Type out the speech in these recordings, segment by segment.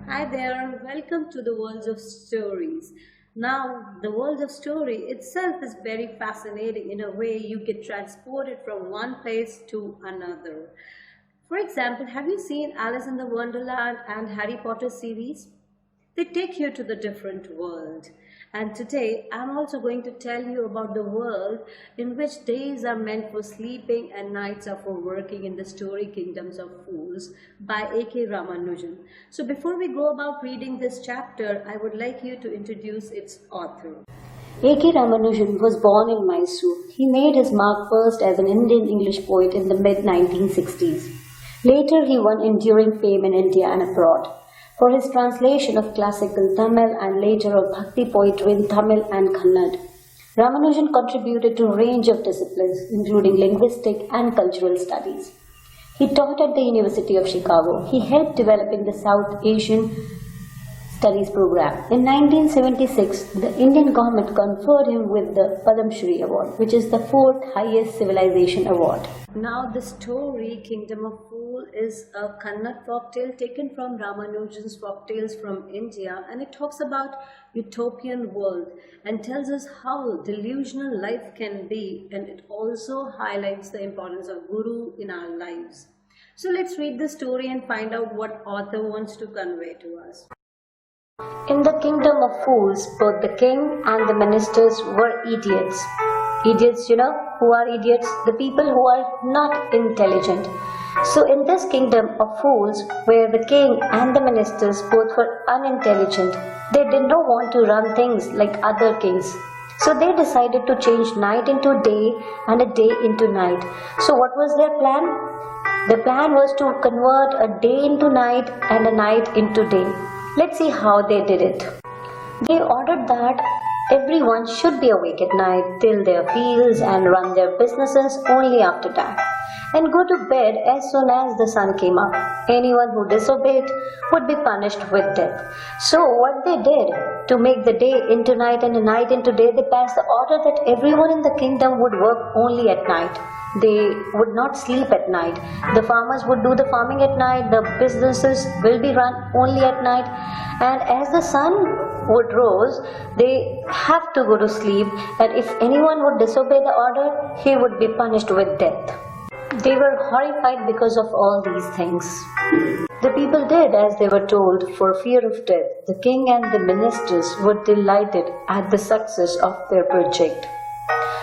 Hi there, welcome to the world of stories. Now, the world of story itself is very fascinating. In a way, you get transported from one place to another. For example, have you seen Alice in the Wonderland and Harry Potter series? They take you to the different world. And today I'm also going to tell you about the world in which days are meant for sleeping and nights are for working in the story Kingdoms of Fools by A.K. Ramanujan. So before we go about reading this chapter, I would like you to introduce its author. A.K. Ramanujan was born in Mysore. He made his mark first as an Indian English poet in the mid-1960s. Later he won enduring fame in India and abroad for his translation of classical Tamil and later of Bhakti poetry in Tamil and Kannada. Ramanujan contributed to a range of disciplines, including linguistic and cultural studies. He taught at the University of Chicago. He helped developing the South Asian Studies program. In 1976, the Indian government conferred him with the Padma Shri Award, which is the fourth highest civilization award. Now, the story Kingdom of Fool is a Kannada folktale taken from Ramanujan's folktales from India, and it talks about utopian world and tells us how delusional life can be, and it also highlights the importance of Guru in our lives. So let's read the story and find out what author wants to convey to us. In the kingdom of fools, both the king and the ministers were idiots. Idiots, who are idiots? The people who are not intelligent. So in this kingdom of fools, where the king and the ministers both were unintelligent, they did not want to run things like other kings. So they decided to change night into day and a day into night. So what was their plan? The plan was to convert a day into night and a night into day. Let's see how they did it. They ordered that everyone should be awake at night, till their fields and run their businesses only after dark, and go to bed as soon as the sun came up. Anyone who disobeyed would be punished with death. So what they did to make the day into night and the night into day, they passed the order that everyone in the kingdom would work only at night. They would not sleep at night. The farmers would do the farming at night. The businesses will be run only at night. And as the sun would rise, they have to go to sleep. And if anyone would disobey the order, he would be punished with death. They were horrified because of all these things. The people did as they were told for fear of death. The king and the ministers were delighted at the success of their project.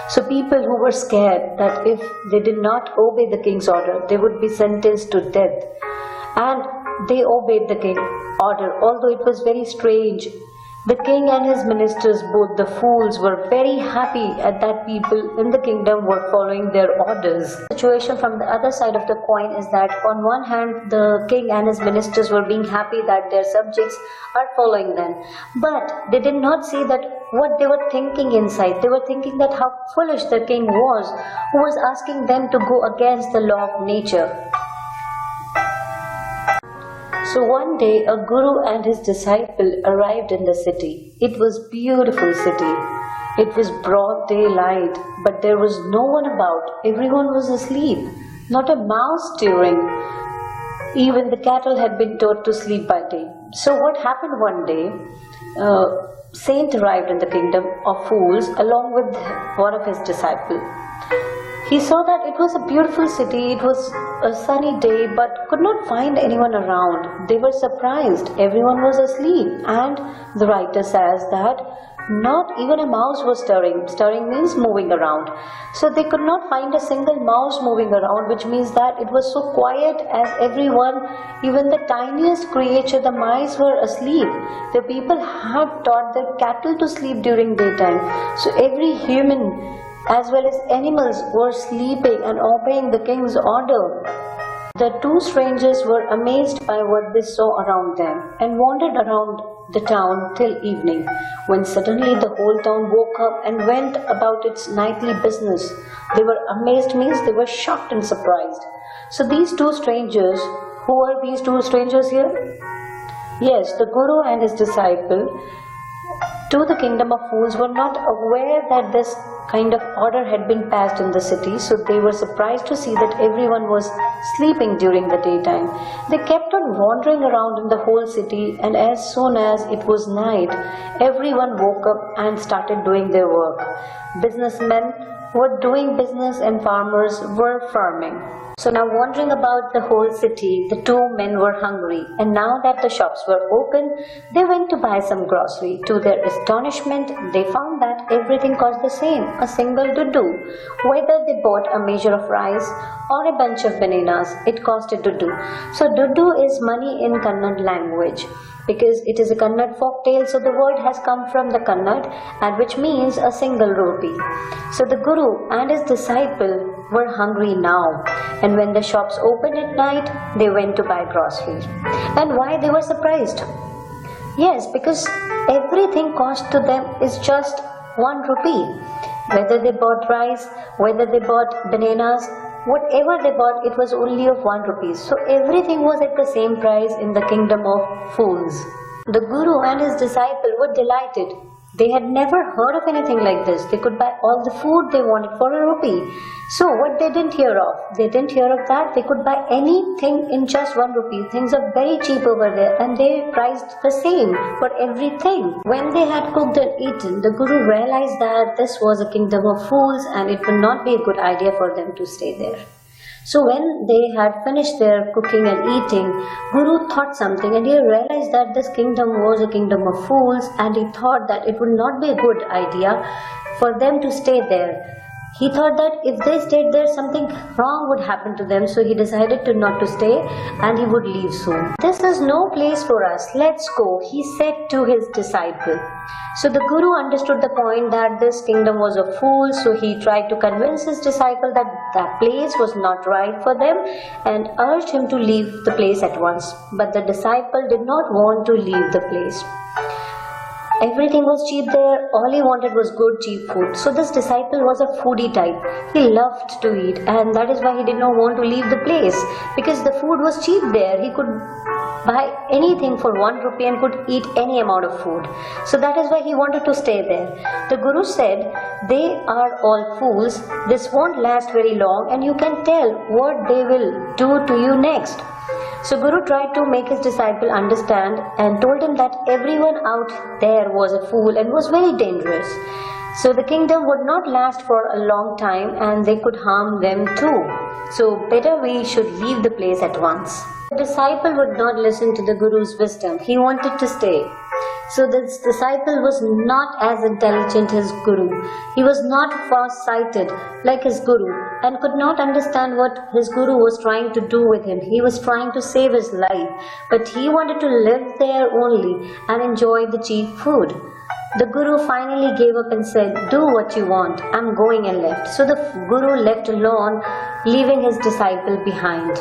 So people who were scared that if they did not obey the king's order, they would be sentenced to death. And they obeyed the king's order, although it was very strange. The king and his ministers, both the fools, were very happy at that people in the kingdom were following their orders. The situation from the other side of the coin is that on one hand, the king and his ministers were being happy that their subjects are following them. But they did not see that what they were thinking inside. They were thinking that how foolish the king was, who was asking them to go against the law of nature. So one day a guru and his disciple arrived in the city. It was a beautiful city. It was broad daylight, but there was no one about. Everyone was asleep, not a mouse stirring. Even the cattle had been taught to sleep by day. So what happened one day, saint arrived in the kingdom of fools along with one of his disciples. He saw that it was a beautiful city, it was a sunny day, but could not find anyone around. They were surprised. Everyone was asleep, and the writer says that not even a mouse was stirring. Stirring means moving around. So they could not find a single mouse moving around, which means that it was so quiet as everyone, even the tiniest creature, the mice, were asleep. The people had taught their cattle to sleep during daytime. So every human as well as animals were sleeping and obeying the king's order. The two strangers were amazed by what they saw around them and wandered around the town till evening, when suddenly the whole town woke up and went about its nightly business. They were amazed means they were shocked and surprised. So these two strangers, who are these two strangers here? Yes, the guru and his disciple to the kingdom of fools were not aware that this kind of order had been passed in the city, so they were surprised to see that everyone was sleeping during the daytime. They kept on wandering around in the whole city, and as soon as it was night, everyone woke up and started doing their work. Businessmen were doing business and farmers were farming. So now, wandering about the whole city, the two men were hungry, and now that the shops were open, they went to buy some grocery. To their astonishment, they found that everything cost the same, a single dudu. Whether they bought a measure of rice or a bunch of bananas, it cost a dudu. So dudu is money in Kannada language, because it is a Kannada folk tale, so the word has come from the Kannada, and which means a single rupee. So the Guru and his disciple were hungry now, and when the shops opened at night, they went to buy groceries. And why they were surprised? Yes, because everything cost to them is just 1 rupee. Whether they bought rice, whether they bought bananas, whatever they bought, it was only of 1 rupee. So everything was at the same price in the kingdom of fools. The Guru and his disciple were delighted. They had never heard of anything like this. They could buy all the food they wanted for a rupee. So what they didn't hear of? They didn't hear of that they could buy anything in just 1 rupee. Things are very cheap over there, and they priced the same for everything. When they had cooked and eaten, the Guru realized that this was a kingdom of fools and it would not be a good idea for them to stay there. So when they had finished their cooking and eating, Guru thought something, and he realized that this kingdom was a kingdom of fools, and he thought that it would not be a good idea for them to stay there. He thought that if they stayed there, something wrong would happen to them, so he decided to not to stay and he would leave soon. This is no place for us, let's go, he said to his disciple. So the Guru understood the point that this kingdom was of fools, so he tried to convince his disciple that that place was not right for them and urged him to leave the place at once. But the disciple did not want to leave the place. Everything was cheap there, all he wanted was good cheap food. So this disciple was a foodie type. He loved to eat, and that is why he did not want to leave the place, because the food was cheap there. He could buy anything for 1 rupee and could eat any amount of food. So that is why he wanted to stay there. The Guru said, they are all fools, this won't last very long, and you can tell what they will do to you next. So Guru tried to make his disciple understand and told him that everyone out there was a fool and was very dangerous. So the kingdom would not last for a long time and they could harm them too. So better we should leave the place at once. The disciple would not listen to the Guru's wisdom. He wanted to stay. So this disciple was not as intelligent as Guru. He was not far-sighted like his Guru and could not understand what his Guru was trying to do with him. He was trying to save his life, but he wanted to live there only and enjoy the cheap food. The Guru finally gave up and said, do what you want, I'm going, and left. So the Guru left alone, leaving his disciple behind.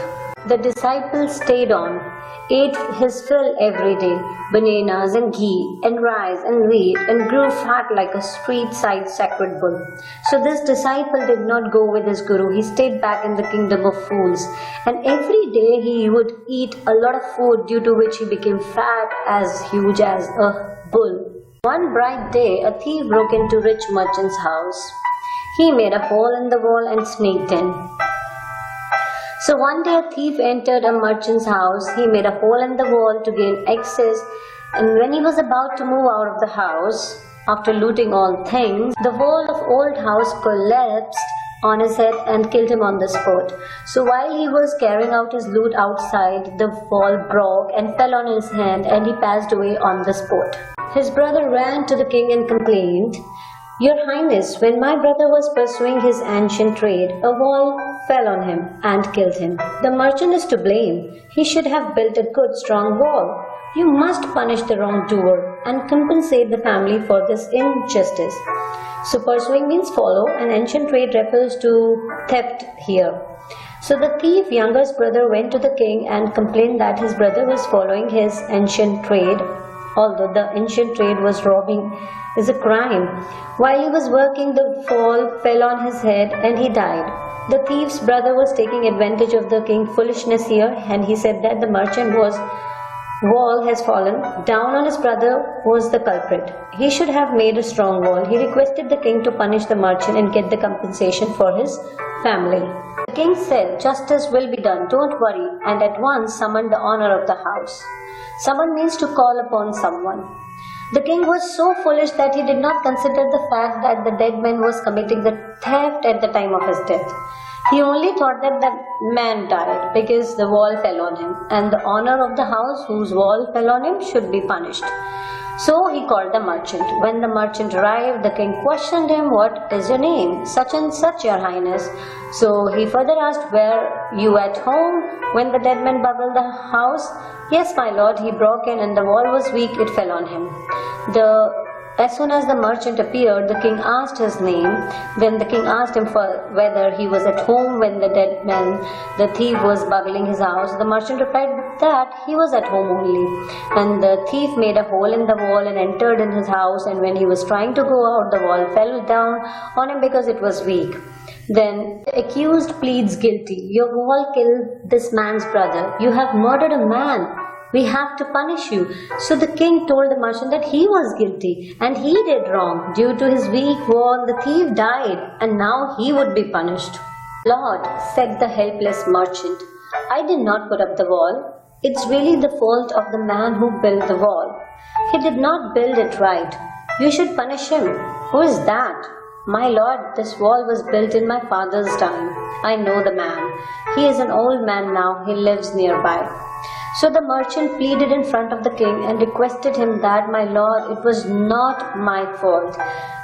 The disciple stayed on, ate his fill every day, bananas and ghee and rice and wheat, and grew fat like a street-side sacred bull. So this disciple did not go with his Guru. He stayed back in the kingdom of fools, and every day he would eat a lot of food, due to which he became fat, as huge as a bull. One bright day, a thief broke into rich merchant's house. He made a hole in the wall and sneaked in. So one day a thief entered a merchant's house. He made a hole in the wall to gain access, and when he was about to move out of the house, after looting all things, the wall of old house collapsed on his head and killed him on the spot. So while he was carrying out his loot outside, the wall broke and fell on his hand, and he passed away on the spot. His brother ran to the king and complained, Your Highness, when my brother was pursuing his ancient trade, a wall fell on him and killed him. The merchant is to blame. He should have built a good strong wall. You must punish the wrongdoer and compensate the family for this injustice. So pursuing means follow, and ancient trade refers to theft here. So the thief youngest brother went to the king and complained that his brother was following his ancient trade, although the ancient trade was robbing is a crime. While he was working, the fall fell on his head and he died. The thief's brother was taking advantage of the king's foolishness here, and he said that the merchant was wall has fallen down on his brother was the culprit. He should have made a strong wall. He requested the king to punish the merchant and get the compensation for his family. The king said, "Justice will be done, don't worry," and at once summoned the owner of the house. Summon means to call upon someone. The king was so foolish that he did not consider the fact that the dead man was committing the theft at the time of his death. He only thought that the man died because the wall fell on him, and the owner of the house whose wall fell on him should be punished. So he called the merchant. When the merchant arrived, the king questioned him, "What is your name?" "Such and such, your highness." So he further asked, "Were you at home when the dead man burgled the house?" "Yes, my lord, he broke in and the wall was weak, it fell on him." As soon as the merchant appeared, the king asked his name. Then the king asked him for whether he was at home when the dead man, the thief, was burgling his house. The merchant replied that he was at home only. And the thief made a hole in the wall and entered in his house, and when he was trying to go out, the wall fell down on him because it was weak. Then the accused pleads guilty. "Your wall killed this man's brother. You have murdered a man. We have to punish you." So the king told the merchant that he was guilty and he did wrong. Due to his weak wall, the thief died and now he would be punished. "Lord," said the helpless merchant, "I did not put up the wall. It's really the fault of the man who built the wall. He did not build it right. You should punish him." "Who is that?" "My lord, this wall was built in my father's time. I know the man. He is an old man now. He lives nearby." So the merchant pleaded in front of the king and requested him that, "My lord, it was not my fault.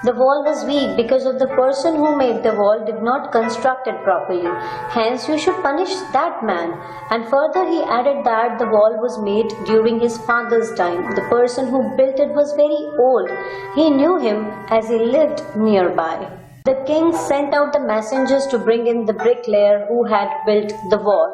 The wall was weak because of the person who made the wall did not construct it properly. Hence you should punish that man." And further he added that the wall was made during his father's time. The person who built it was very old. He knew him as he lived nearby. The king sent out the messengers to bring in the bricklayer who had built the wall.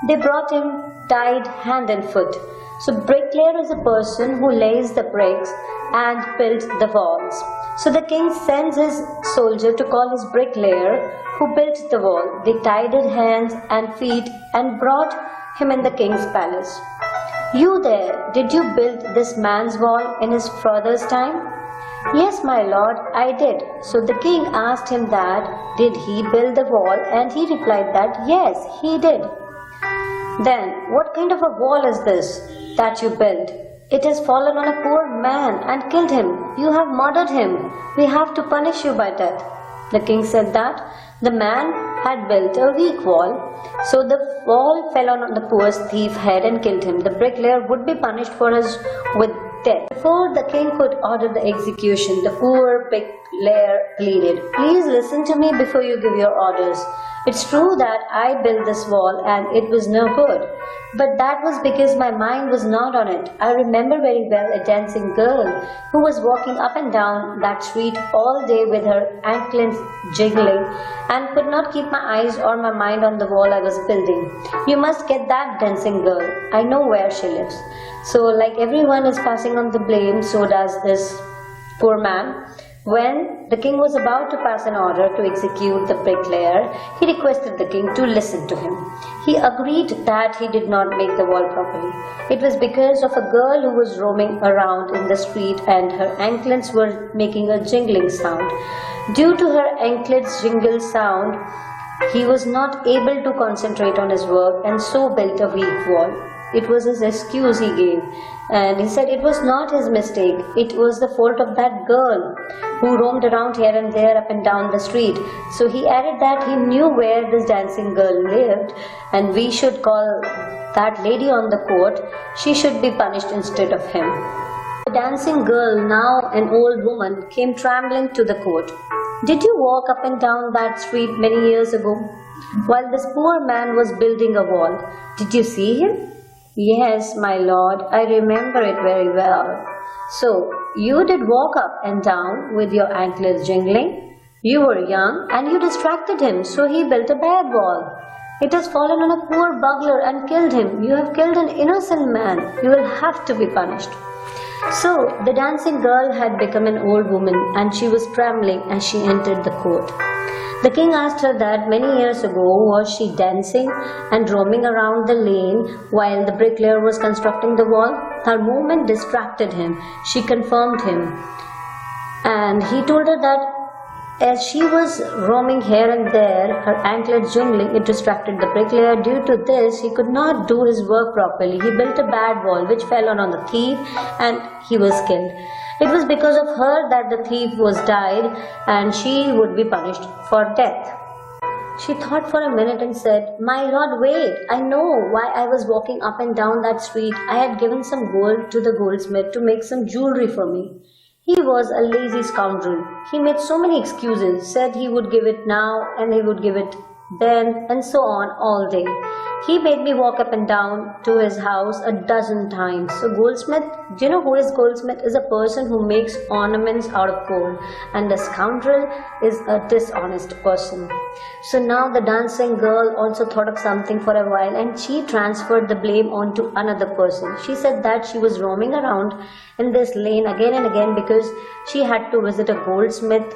They brought him tied hand and foot. So bricklayer is a person who lays the bricks and builds the walls. So the king sends his soldier to call his bricklayer who built the wall. They tied his hands and feet and brought him in the king's palace. "You there, did you build this man's wall in his father's time?" "Yes, my lord, I did." So the king asked him that, did he build the wall? And he replied that, yes, he did. "Then what kind of a wall is this that you built? It has fallen on a poor man and killed him. You have murdered him. We have to punish you by death." The king said that the man had built a weak wall, so the wall fell on the poor thief's head and killed him. The bricklayer would be punished for his with death. Before the king could order the execution, the poor bricklayer pleaded, "Please listen to me before you give your orders. It's true that I built this wall and it was no good, but that was because my mind was not on it. I remember very well a dancing girl who was walking up and down that street all day with her ankles jiggling and could not keep my eyes or my mind on the wall I was building. You must get that dancing girl. I know where she lives." So like everyone is passing on the blame, so does this poor man. When the king was about to pass an order to execute the bricklayer, he requested the king to listen to him. He agreed that he did not make the wall properly. It was because of a girl who was roaming around in the street and her anklets were making a jingling sound. Due to her anklets' jingle sound, he was not able to concentrate on his work and so built a weak wall. It was his excuse he gave, and he said it was not his mistake. It was the fault of that girl who roamed around here and there up and down the street. So he added that he knew where this dancing girl lived and we should call that lady on the court. She should be punished instead of him. The dancing girl, now an old woman, came trembling to the court. "Did you walk up and down that street many years ago while this poor man was building a wall? Did you see him?" "Yes, my lord, I remember it very well." "So, you did walk up and down with your anklets jingling? You were young and you distracted him, so he built a bad wall. It has fallen on a poor burglar and killed him. You have killed an innocent man. You will have to be punished." So, the dancing girl had become an old woman and she was trembling as she entered the court. The king asked her that many years ago was she dancing and roaming around the lane while the bricklayer was constructing the wall. Her movement distracted him. She confirmed him, and he told her that as she was roaming here and there, her anklets jingling, it distracted the bricklayer. Due to this, he could not do his work properly. He built a bad wall which fell on the thief, and he was killed. It was because of her that the thief was died, and she would be punished for death. She thought for a minute and said, "My lord, wait, I know why I was walking up and down that street. I had given some gold to the goldsmith to make some jewelry for me. He was a lazy scoundrel. He made so many excuses, said he would give it now and he would give it then, and so on all day. He made me walk up and down to his house a dozen times." So goldsmith, do you know who is goldsmith? Is a person who makes ornaments out of gold, and a scoundrel is a dishonest person. So now the dancing girl also thought of something for a while, and she transferred the blame onto another person. She said that she was roaming around in this lane again and again because she had to visit a goldsmith,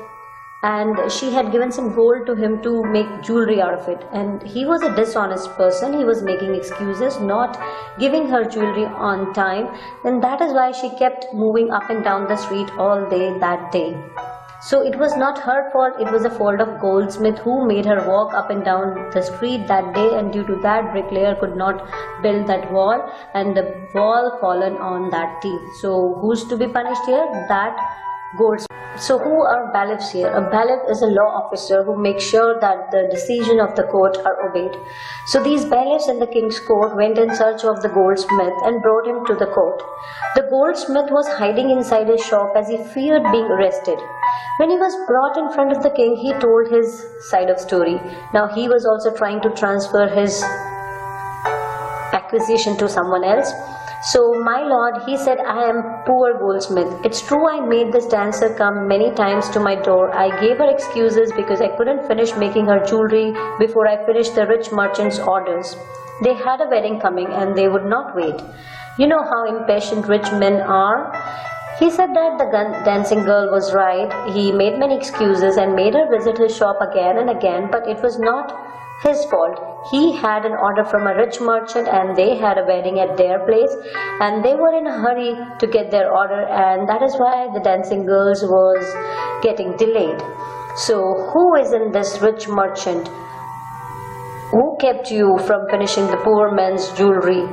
and she had given some gold to him to make jewelry out of it, and he was a dishonest person. He was making excuses, not giving her jewelry on time, and that is why she kept moving up and down the street all day that day. So it was not her fault, it was the fault of goldsmith who made her walk up and down the street that day, and due to that bricklayer could not build that wall, and the wall fallen on that thief. So who's to be punished here? That goldsmith. So who are bailiffs here? A bailiff is a law officer who makes sure that the decision of the court are obeyed. So these bailiffs in the king's court went in search of the goldsmith and brought him to the court. The goldsmith was hiding inside his shop as he feared being arrested. When he was brought in front of the king, he told his side of story. Now he was also trying to transfer his accusation to someone else. "So, my lord," he said, "I am poor goldsmith. It's true I made this dancer come many times to my door. I gave her excuses because I couldn't finish making her jewelry before I finished the rich merchant's orders. They had a wedding coming and they would not wait. You know how impatient rich men are." He said that the dancing girl was right. He made many excuses and made her visit his shop again and again, but it was not his fault. He had an order from a rich merchant and they had a wedding at their place, and they were in a hurry to get their order, and that is why the dancing girls was getting delayed. So who is in this rich merchant? Who kept you from finishing the poor man's jewelry,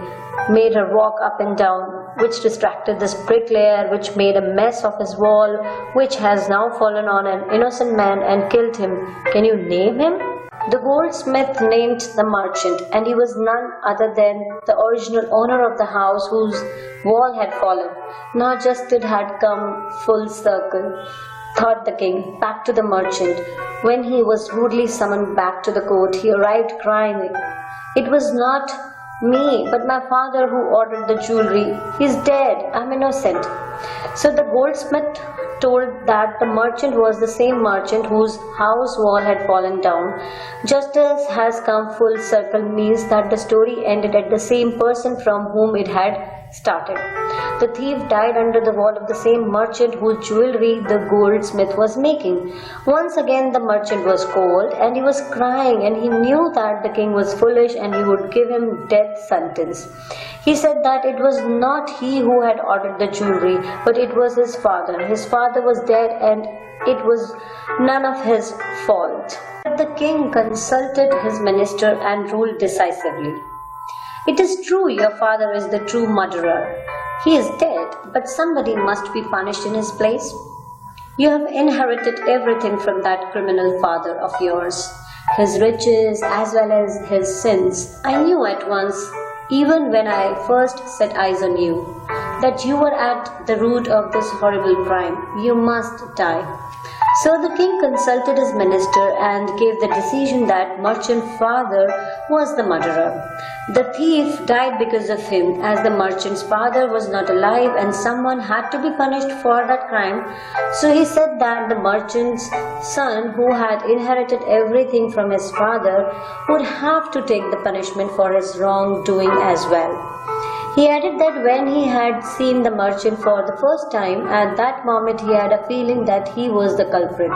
made her walk up and down, which distracted this bricklayer, which made a mess of his wall, which has now fallen on an innocent man and killed him? Can you name him? The goldsmith named the merchant, and he was none other than the original owner of the house whose wall had fallen. Now just it had come full circle, thought the king. Back to the merchant. When he was rudely summoned back to the court, he arrived crying, "It was not me, but my father who ordered the jewelry. He's dead. I'm innocent." So the goldsmith told that the merchant was the same merchant whose house wall had fallen down. Justice has come full circle means that the story ended at the same person from whom it had started. The thief died under the wall of the same merchant whose jewelry the goldsmith was making. Once again the merchant was cold and he was crying, and he knew that the king was foolish and he would give him death sentence. He said that it was not he who had ordered the jewelry, but it was his father. His father was dead and it was none of his fault. But the king consulted his minister and ruled decisively. "It is true your father is the true murderer. He is dead, but somebody must be punished in his place. You have inherited everything from that criminal father of yours, his riches as well as his sins. I knew at once, even when I first set eyes on you, that you were at the root of this horrible crime. You must die." So the king consulted his minister and gave the decision that merchant's father was the murderer. The thief died because of him, as the merchant's father was not alive and someone had to be punished for that crime. So he said that the merchant's son, who had inherited everything from his father, would have to take the punishment for his wrongdoing as well. He added that when he had seen the merchant for the first time, at that moment he had a feeling that he was the culprit.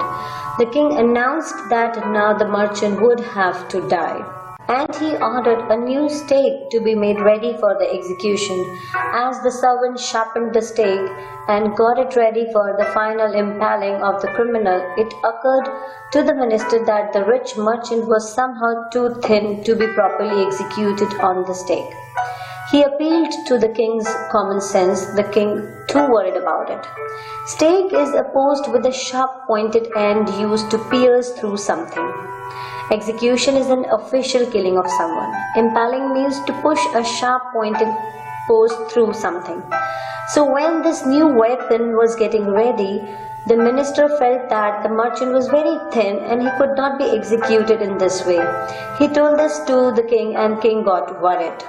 The king announced that now the merchant would have to die, and he ordered a new stake to be made ready for the execution. As the servant sharpened the stake and got it ready for the final impaling of the criminal, it occurred to the minister that the rich merchant was somehow too thin to be properly executed on the stake. He appealed to the king's common sense, the king too worried about it. Stake is a post with a sharp pointed end used to pierce through something. Execution is an official killing of someone. Impaling means to push a sharp pointed post through something. So when this new weapon was getting ready, the minister felt that the merchant was very thin and he could not be executed in this way. He told this to the king, and king got worried.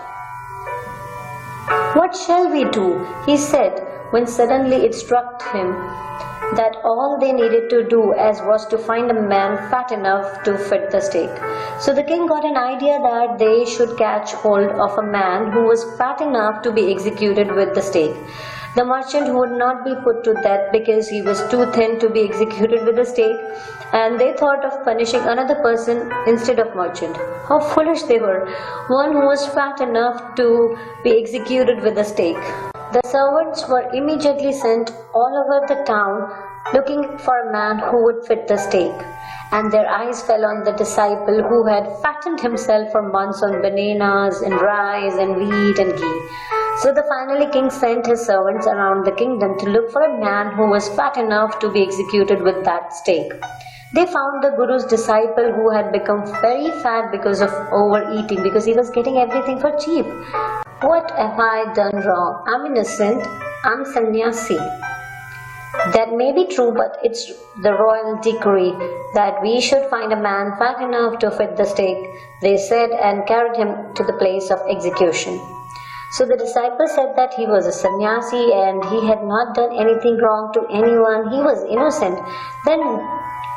"What shall we do?" he said, when suddenly it struck him that all they needed to do was to find a man fat enough to fit the stake. So the king got an idea that they should catch hold of a man who was fat enough to be executed with the stake. The merchant would not be put to death because he was too thin to be executed with a stake, and they thought of punishing another person instead of merchant. How foolish they were! One who was fat enough to be executed with a stake. The servants were immediately sent all over the town looking for a man who would fit the stake, and their eyes fell on the disciple who had fattened himself for months on bananas and rice and wheat and ghee. So the finally king sent his servants around the kingdom to look for a man who was fat enough to be executed with that stake. They found the Guru's disciple who had become very fat because of overeating, because he was getting everything for cheap. "What have I done wrong? I'm innocent. I'm sannyasi." That may be true, but it's the royal decree that we should find a man fat enough to fit the stake, they said, and carried him to the place of execution. So the disciple said that he was a sannyasi and he had not done anything wrong to anyone. He was innocent. Then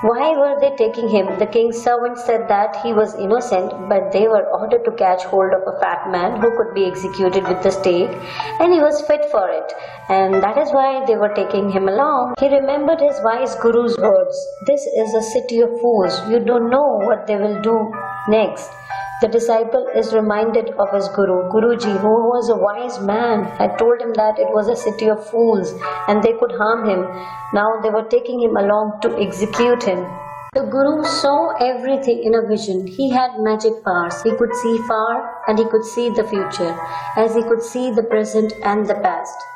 why were they taking him? The king's servants said that he was innocent, but they were ordered to catch hold of a fat man who could be executed with the stake, and he was fit for it, and that is why they were taking him along. He remembered his wise Guru's words, "This is a city of fools. You don't know what they will do next." The disciple is reminded of his Guru. Guruji, who was a wise man, had told him that it was a city of fools and they could harm him. Now they were taking him along to execute him. The Guru saw everything in a vision. He had magic powers. He could see far and he could see the future, as he could see the present and the past.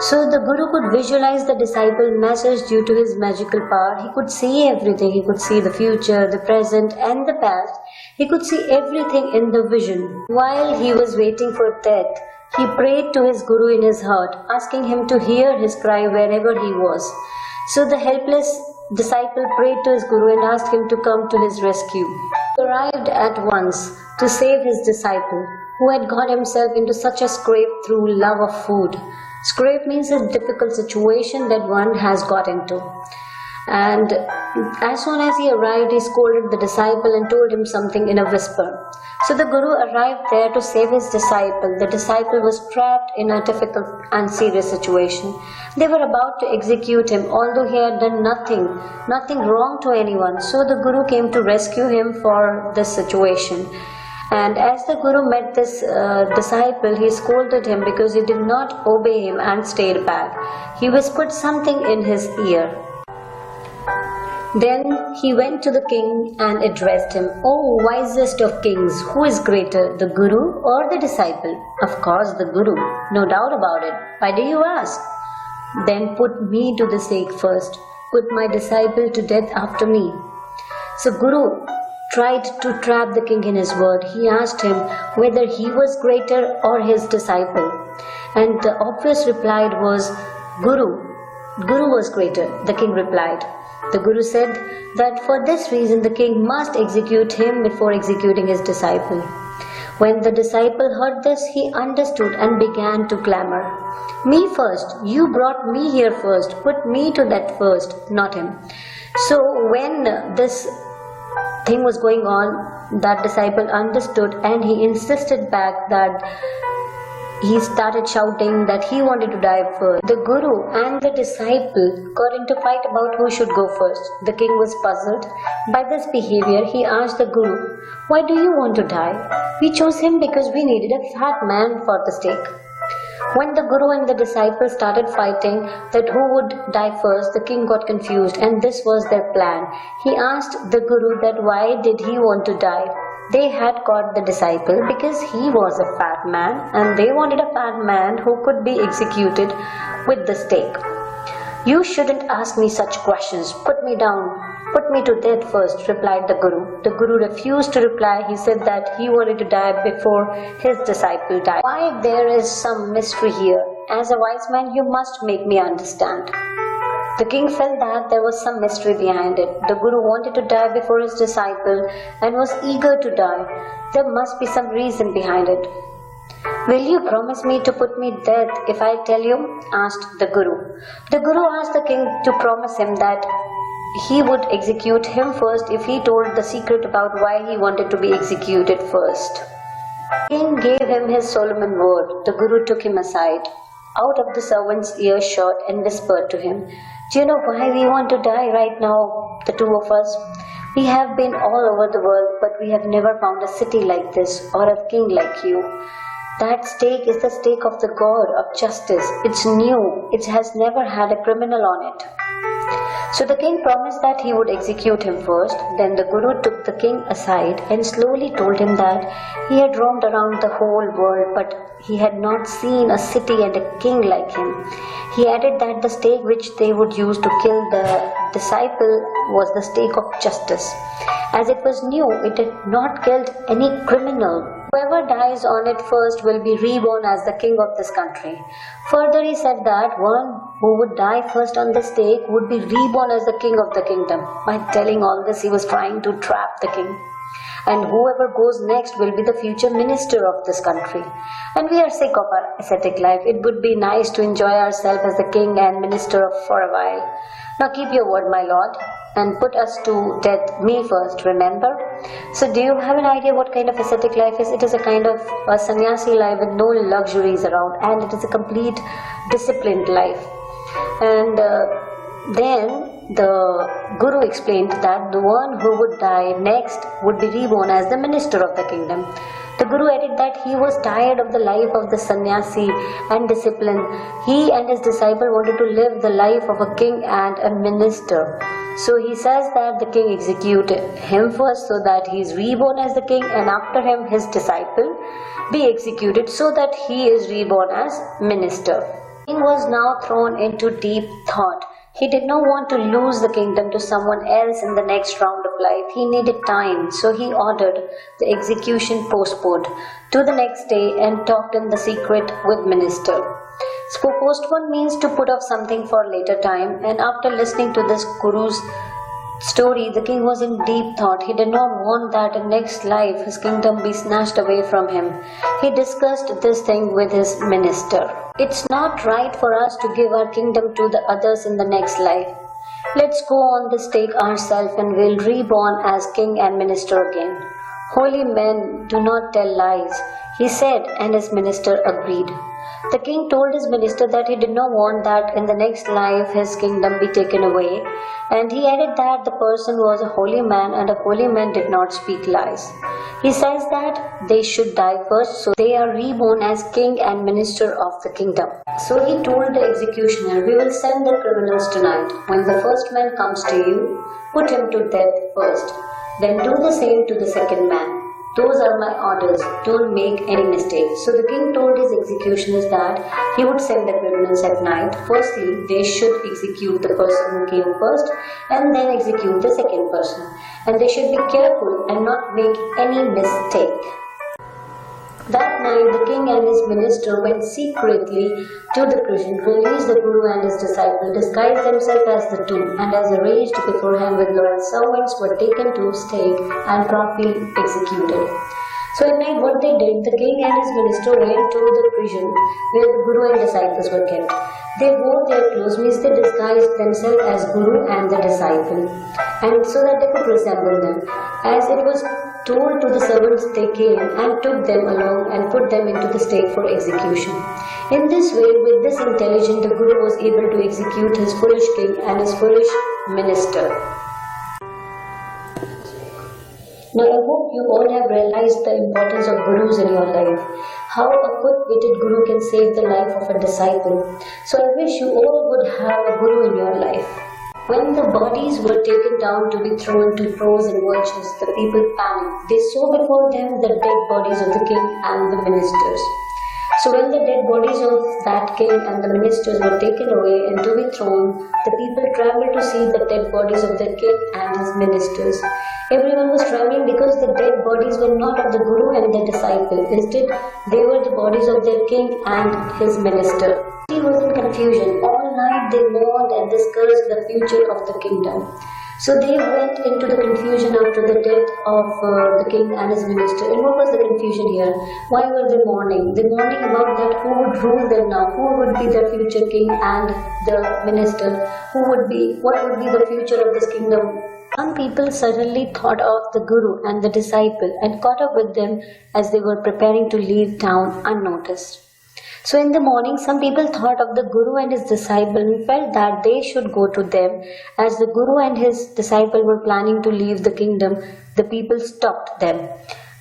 So the Guru could visualize the disciple's message due to his magical power. He could see everything. He could see the future, the present, and the past. He could see everything in the vision. While he was waiting for death, he prayed to his Guru in his heart, asking him to hear his cry wherever he was. So the helpless disciple prayed to his Guru and asked him to come to his rescue. He arrived at once to save his disciple, who had got himself into such a scrape through love of food. Scrape means a difficult situation that one has got into. And as soon as he arrived, he scolded the disciple and told him something in a whisper. So the Guru arrived there to save his disciple. The disciple was trapped in a difficult and serious situation. They were about to execute him, although he had done nothing wrong to anyone. So the Guru came to rescue him for this situation. And as the Guru met this disciple, he scolded him because he did not obey him and stayed back. He whispered something in his ear. Then he went to the king and addressed him. "O wisest of kings, who is greater, the Guru or the disciple?" "Of course the Guru, no doubt about it. Why do you ask?" "Then put me to the stake first. Put my disciple to death after me." So Guru tried to trap the king in his word. He asked him whether he was greater or his disciple. And the obvious reply was, Guru was greater, the king replied. The Guru said that for this reason the king must execute him before executing his disciple. When the disciple heard this, he understood and began to clamor. "Me first, you brought me here first, put me to death first, not him." So when this thing was going on, that disciple understood and he insisted back that He started shouting that he wanted to die first. The guru and the disciple got into fight about who should go first. The king was puzzled by this behavior. He asked the guru, "Why do you want to die?" "We chose him because we needed a fat man for the stake." When the guru and the disciple started fighting that who would die first, the king got confused, and this was their plan. He asked the guru that why did he want to die. They had caught the disciple because he was a fat man, and they wanted a fat man who could be executed with the stake. "You shouldn't ask me such questions. Put me down. Put me to death first," replied the guru. The guru refused to reply. He said that he wanted to die before his disciple died. "Why, there is some mystery here. As a wise man, you must make me understand." The king felt that there was some mystery behind it. The guru wanted to die before his disciple and was eager to die. There must be some reason behind it. "Will you promise me to put me to death if I tell you?" asked the guru. The guru asked the king to promise him that he would execute him first if he told the secret about why he wanted to be executed first. The king gave him his solemn word. The guru took him aside, out of the servant's earshot, and whispered to him, "Do you know why we want to die right now, the two of us? We have been all over the world, but we have never found a city like this or a king like you. That stake is the stake of the God of justice. It's new. It has never had a criminal on it." So the king promised that he would execute him first. Then the guru took the king aside and slowly told him that he had roamed around the whole world, but he had not seen a city and a king like him. He added that the stake which they would use to kill the disciple was the stake of justice. As it was new, it had not killed any criminal. Whoever dies on it first will be reborn as the king of this country. Further, he said that one who would die first on the stake would be reborn as the king of the kingdom. By telling all this, he was trying to trap the king. And whoever goes next will be the future minister of this country. And we are sick of our ascetic life. It would be nice to enjoy ourselves as the king and minister for a while. Now keep your word, my lord, and put us to death, me first, remember? So do you have an idea what kind of ascetic life is? It is a kind of a sannyasi life with no luxuries around, and it is a complete disciplined life. And then the guru explained that the one who would die next would be reborn as the minister of the kingdom. The guru added that he was tired of the life of the sannyasi and discipline. He and his disciple wanted to live the life of a king and a minister. So he says that the king executed him first so that he is reborn as the king, and after him his disciple be executed so that he is reborn as minister. The king was now thrown into deep thought. He did not want to lose the kingdom to someone else in the next round of life. He needed time, so he ordered the execution postponed to the next day and talked in the secret with minister. So postpone means to put off something for later time, and after listening to this guru's story, the king was in deep thought. He did not want that in next life his kingdom be snatched away from him. He discussed this thing with his minister. "It's not right for us to give our kingdom to the others in the next life. Let's go on the stake ourselves and we'll reborn as king and minister again. Holy men do not tell lies," he said, and his minister agreed. The king told his minister that he did not want that in the next life his kingdom be taken away, and he added that the person was a holy man, and a holy man did not speak lies. He says that they should die first so they are reborn as king and minister of the kingdom. So he told the executioner, "We will send the criminals tonight. When the first man comes to you, put him to death first. Then do the same to the second man. Those are my orders. Don't make any mistake." So the king told his executioners that he would send the criminals at night. Firstly, they should execute the person who came first, and then execute the second person. And they should be careful and not make any mistake. That night, the king and his minister went secretly to the prison, released the guru and his disciple, disguised themselves as the two, and as arranged beforehand with loyal servants, were taken to stake and promptly executed. So at night, what they did, the king and his minister went to the prison where the guru and disciples were kept. They wore their clothes, means they disguised themselves as guru and the disciple, and so that they could resemble them. As it was told to the servants, they came and took them along and put them into the stake for execution. In this way, with this intelligence, the Guru was able to execute his foolish king and his foolish minister. Now I hope you all have realized the importance of Gurus in your life. How a quick-witted Guru can save the life of a disciple. So I wish you all would have a Guru in your life. When the bodies were taken down to be thrown to crows and vultures, the people panicked. They saw before them the dead bodies of the king and the ministers. So when the dead bodies of that king and the ministers were taken away and to be thrown, the people trembled to see the dead bodies of the king and his ministers. Everyone was trembling because the dead bodies were not of the Guru and the disciple. Instead, they were the bodies of their king and his minister. He was in confusion. All night they mourned and discussed the future of the kingdom. So they went into the confusion after the death of the king and his minister. And what was the confusion here? Why were they mourning? They mourning about that who would rule them now, who would be the future king and the minister, what would be the future of this kingdom. Some people suddenly thought of the Guru and the disciple and caught up with them as they were preparing to leave town unnoticed. So in the morning, some people thought of the Guru and his disciple and felt that they should go to them. As the Guru and his disciple were planning to leave the kingdom, the people stopped them.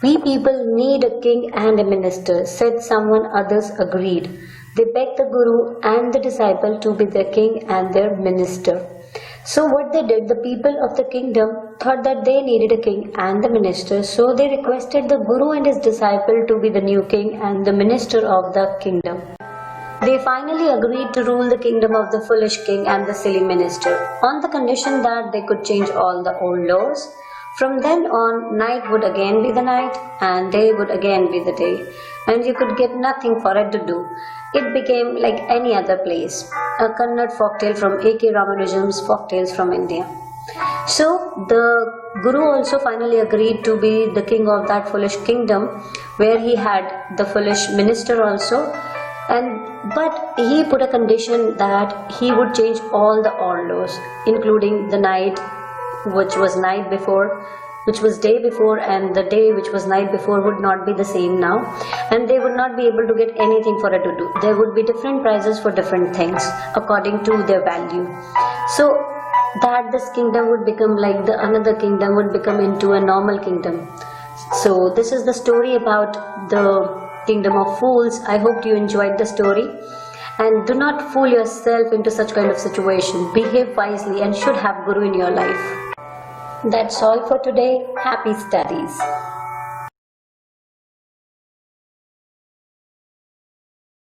We people need a king and a minister, said someone. Others agreed. They begged the Guru and the disciple to be their king and their minister. So what they did, the people of the kingdom thought that they needed a king and the minister, so they requested the Guru and his disciple to be the new king and the minister of the kingdom. They finally agreed to rule the kingdom of the foolish king and the silly minister, on the condition that they could change all the old laws. From then on, night would again be the night and day would again be the day, and you could get nothing for it to do. It became like any other place, a Kannada folktale from A.K. Ramanujan's Folktales from India. So the Guru also finally agreed to be the king of that foolish kingdom, where he had the foolish minister also, but he put a condition that he would change all the old laws, including the night, which was night before, which was day before, and the day which was night before would not be the same now, and they would not be able to get anything for it to do. There would be different prices for different things according to their value. So that this kingdom would become like the another kingdom would become into a normal kingdom. So this is the story about the kingdom of fools. I hope you enjoyed the story. And do not fool yourself into such kind of situation. Behave wisely and should have Guru in your life. That's all for today. Happy studies.